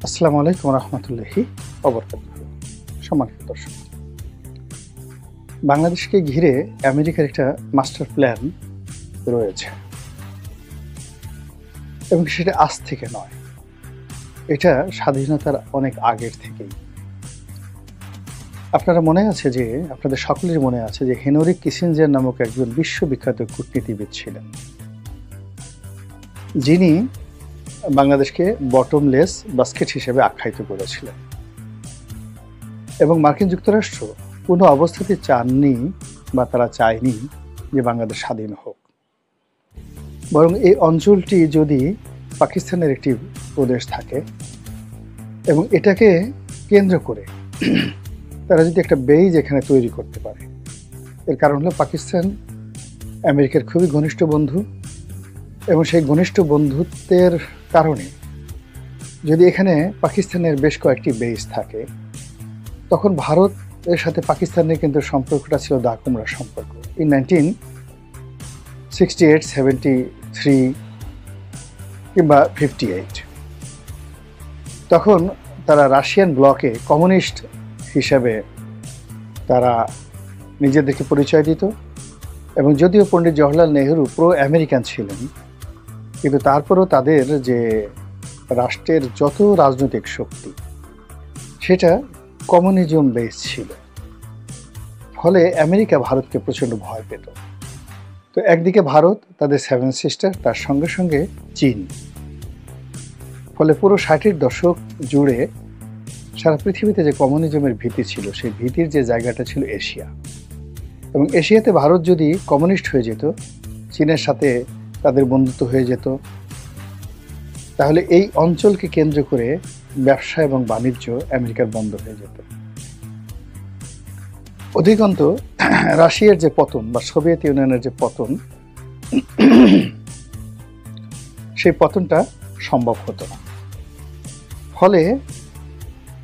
আসসালামু আলাইকুম রহমতুল্লাহি ওবরকাতুহু। সম্মানিত দর্শক, বাংলাদেশকে ঘিরে আমেরিকার একটা মাস্টার প্ল্যান রয়েছে এবং সেটা আজ থেকে নয়, এটা স্বাধীনতার অনেক আগের থেকেই। আপনাদের সকলের মনে আছে যে হেনরি কিসিঞ্জার নামক একজন বিশ্ববিখ্যাত কূটনীতিবিদ ছিলেন, যিনি বাংলাদেশকে বটমলেস বাস্কেট হিসেবে আখ্যায়িত করেছিলেন এবং মার্কিন যুক্তরাষ্ট্র কোনো অবস্থাতেই চাননি বা তারা চায়নি যে বাংলাদেশ স্বাধীন হোক। বরং এই অঞ্চলটি যদি পাকিস্তানের একটি প্রদেশ থাকে এবং এটাকে কেন্দ্র করে তারা যদি একটা বেইজ এখানে তৈরি করতে পারে, এর কারণ হলো পাকিস্তান আমেরিকার খুবই ঘনিষ্ঠ বন্ধু এবং সেই ঘনিষ্ঠ বন্ধুত্বের কারণে যদি এখানে পাকিস্তানের বেশ কয়েকটি বেস থাকে, তখন ভারতের সাথে পাকিস্তানের কিন্তু সম্পর্কটা ছিল দা কুমড়া সম্পর্ক। ইন 1968, 73 কিংবা 58 তখন তারা রাশিয়ান ব্লকে কমিউনিস্ট হিসাবে তারা নিজেদেরকে পরিচয় দিত এবং যদিও পণ্ডিত জওহরলাল নেহরু প্রো আমেরিকান ছিলেন, কিন্তু তারপরও তাদের যে রাষ্ট্রের যত রাজনৈতিক শক্তি সেটা কমিউনিজম বেস ছিল। ফলে আমেরিকা ভারতকে প্রচণ্ড ভয় পেত। তো একদিকে ভারত, তাদের সেভেন সিস্টার, তার সঙ্গে সঙ্গে চীন। ফলে পুরো 60-এর দশক জুড়ে সারা পৃথিবীতে যে কমিউনিজমের ভীতি ছিল, সেই ভীতির যে জায়গাটা ছিল এশিয়া, এবং এশিয়াতে ভারত যদি কমিউনিস্ট হয়ে যেত, চীনের সাথে তাদের বন্ধুত্ব হয়ে যেত, তাহলে এই অঞ্চলকে কেন্দ্র করে ব্যবসা এবং বাণিজ্য আমেরিকার বন্ধ হয়ে যেত। অধিকন্ত রাশিয়ার যে পতন বা সোভিয়েত ইউনিয়নের যে পতন, সেই পতনটা সম্ভব হতো না। ফলে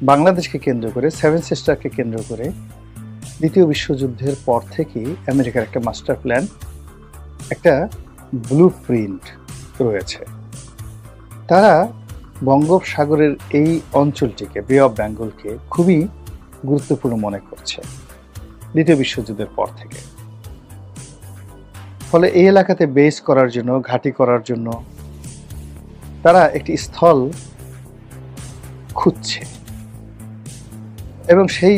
বাংলাদেশকে কেন্দ্র করে, সেভেন সিস্টারকে কেন্দ্র করে দ্বিতীয় বিশ্বযুদ্ধের পর থেকেই আমেরিকার একটা মাস্টার প্ল্যান, একটা ব্লু প্রিন্ট রয়েছে। তারা বঙ্গোপসাগরের এই অঞ্চলটিকে, বে অফ বেঙ্গলকে খুবই গুরুত্বপূর্ণ মনে করছে দ্বিতীয় বিশ্বযুদ্ধের পর থেকে। ফলে এই এলাকাতে বেস করার জন্য, ঘাঁটি করার জন্য তারা একটি স্থল খুঁজছে এবং সেই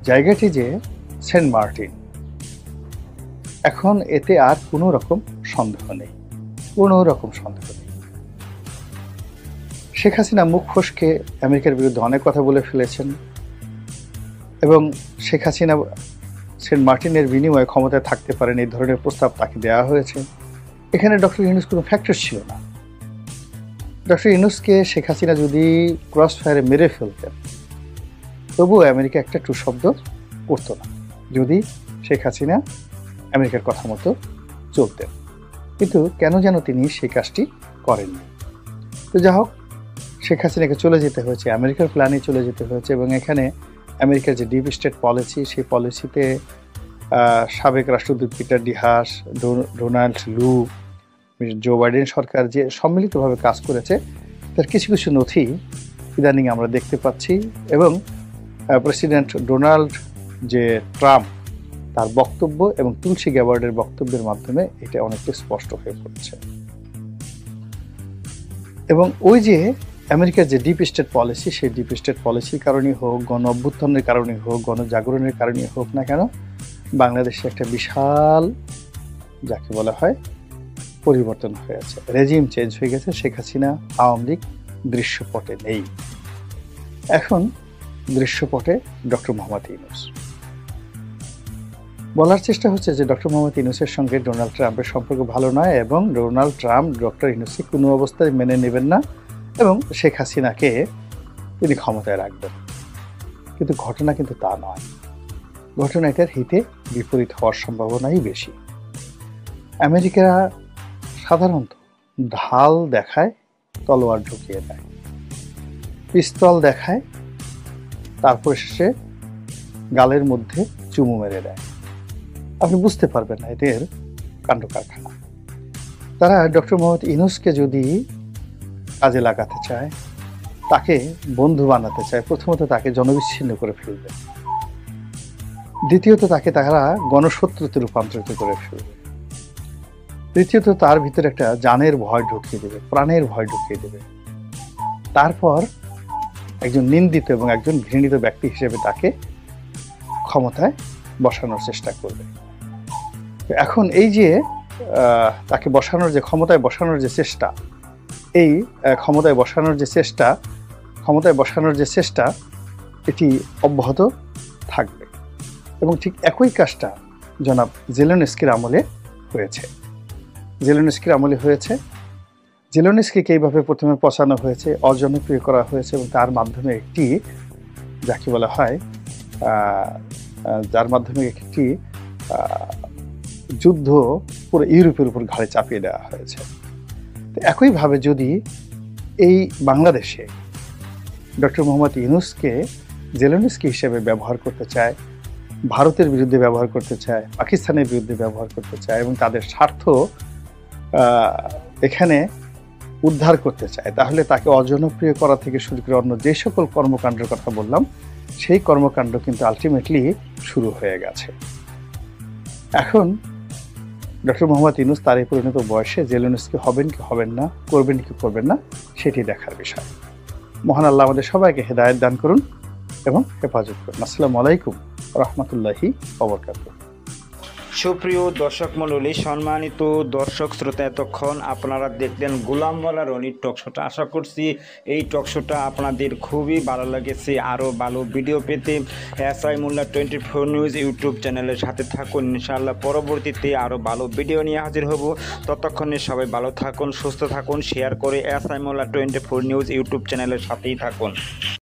জায়গাটি যে সেন্ট মার্টিন। এখন এতে আর কোনো রকম সন্দেহ নেই, কোনো রকম সন্দেহ নেই। শেখ হাসিনা মুখ ফসকে আমেরিকার বিরুদ্ধে অনেক কথা বলে ফেলেছেন এবং শেখ হাসিনা সেন্ট মার্টিনের বিনিময়ে ক্ষমতায় থাকতে পারেন, এই ধরনের প্রস্তাব তাকে দেওয়া হয়েছে। এখানে ডক্টর ইউনূস কোনো ফ্যাক্টর ছিল না। ডক্টর ইউনূসকে শেখ হাসিনা যদি ক্রস ফায়ারে মেরে ফেলতেন, তবুও আমেরিকা একটা টু শব্দ করতো না, যদি শেখ হাসিনা আমেরিকার কথা মতো চলতেন। কিন্তু কেন যেন তিনি সেই কাজটি করেননি। তো যা হোক, শেখ হাসিনাকে চলে যেতে হয়েছে, আমেরিকার প্ল্যানে চলে যেতে হয়েছে এবং এখানে আমেরিকার যে ডিপ স্টেট পলিসি, সেই পলিসিতে সাবেক রাষ্ট্রদূত পিটার ডি হাস, ডোনাল্ড লু, জো বাইডেন সরকার যে সম্মিলিতভাবে কাজ করেছে, তার কিছু কিছু নথি ইদানিং আমরা দেখতে পাচ্ছি এবং প্রেসিডেন্ট ডোনাল্ড যে ট্রাম্প, তার বক্তব্য এবং তুলসী গ্যাবার্ডের বক্তব্যের মাধ্যমে এটা অনেকটা স্পষ্ট হয়ে পড়ছে। এবং ওই যে আমেরিকার যে ডিপ স্টেট পলিসি, সেই ডিপ স্টেট পলিসির কারণেই হোক, গণ অভ্যুত্থানের কারণেই হোক, গণজাগরণের কারণেই হোক না কেন, বাংলাদেশে একটা বিশাল, যাকে বলা হয়, পরিবর্তন হয়েছে, রেজিম চেঞ্জ হয়ে গেছে। শেখ হাসিনা, আওয়ামী লীগ দৃশ্যপটে নেই। এখন দৃশ্যপটে ডক্টর মোহাম্মদ ইউনূস। বলার চেষ্টা হচ্ছে যে ডক্টর মোহাম্মদ ইউনূসের সঙ্গে ডোনাল্ড ট্রাম্পের সম্পর্ক ভালো নয় এবং ডোনাল্ড ট্রাম্প ডক্টর ইউনূসকে কোনো অবস্থায় মেনে নেবেন না এবং শেখ হাসিনাকে তিনি ক্ষমতায় রাখবেন। কিন্তু ঘটনা কিন্তু তা নয়। ঘটনা এটার হিতে বিপরীত হওয়ার সম্ভাবনাই বেশি। আমেরিকা সাধারণত ঢাল দেখায়, তলোয়ার ঢুকিয়ে দেয়, পিস্তল দেখায়, তারপর শেষে গালের মধ্যে চুমু মেরে দেয়। আপনি বুঝতে পারবেন না এদের কাণ্ড কারখানা। তারা ডক্টর মোহাম্মদ ইউনূসকে যদি কাজে লাগাতে চায়, তাকে বন্ধু বানাতে চায়, প্রথমত তাকে জনবিচ্ছিন্ন করে ফেলবে, দ্বিতীয়ত তাকে তারা গণশত্রুতে রূপান্তরিত করে ফেলবে, তৃতীয়ত তার ভিতরে একটা জানের ভয় ঢুকিয়ে দেবে, প্রাণের ভয় ঢুকিয়ে দেবে, তারপর একজন নিন্দিত এবং একজন ঘৃণিত ব্যক্তি হিসেবে তাকে ক্ষমতায় বসানোর চেষ্টা করবে। এখন এই যে তাকে বসানোর যে ক্ষমতায় বসানোর যে চেষ্টা, এই ক্ষমতায় বসানোর যে চেষ্টা এটি অব্যাহত থাকবে। এবং ঠিক একই কাজটা জনাব জেলেনস্কির আমলে হয়েছে। জেলেনস্কিকে এইভাবে প্রথমে পচানো হয়েছে, অজনপ্রিয় করা হয়েছে এবং তার মাধ্যমে একটি যাকে বলা হয় যার মাধ্যমে একটি যুদ্ধ পুরো ইউরোপের উপর ঘাড়ে চাপিয়ে দেওয়া হয়েছে। তো একইভাবে যদি এই বাংলাদেশে ডক্টর মোহাম্মদ ইউনূসকে জেলেনস্কি হিসেবে ব্যবহার করতে চায়, ভারতের বিরুদ্ধে ব্যবহার করতে চায়, পাকিস্তানের বিরুদ্ধে ব্যবহার করতে চায় এবং তাদের স্বার্থ এখানে উদ্ধার করতে চায়, তাহলে তাকে অজনপ্রিয় করা থেকে শুরু করে অন্য যে সকল কর্মকাণ্ডের কথা বললাম সেই কর্মকাণ্ড কিন্তু আলটিমেটলি শুরু হয়ে গেছে। এখন ডক্টর মোহাম্মদ ইউনূস তার এই পরিণত বয়সে জেলেনস্কি হবেন কি হবেন না, করবেন কি করবেন না, সেটি দেখার বিষয়। মহান আল্লাহ আমাদের সবাইকে হেদায়েত দান করুন এবং হেফাজত করুন। আসসালামু আলাইকুম রহমতুল্লাহি ওয়া বারাকাতুহু। সুপ্রিয় দর্শক মণ্ডলী, সম্মানিত দর্শক শ্রোতা, এতক্ষণ আপনারা দেখলেন গোলাম মাওলা রনির টকশোটা। আশা করছি এই টকশোটা আপনাদের খুবই ভালো লেগেছে। আরও ভালো ভিডিও পেতে এসআই মোল্লা 24 নিউজ ইউটিউব চ্যানেলের সাথে থাকুন। ইনশাআল্লাহ পরবর্তীতে আরও ভালো ভিডিও নিয়ে হাজির হব। ততক্ষণে সবাই ভালো থাকুন, সুস্থ থাকুন, শেয়ার করে এসআই মোল্লা 24 নিউজ ইউটিউব চ্যানেলের সাথেই থাকুন।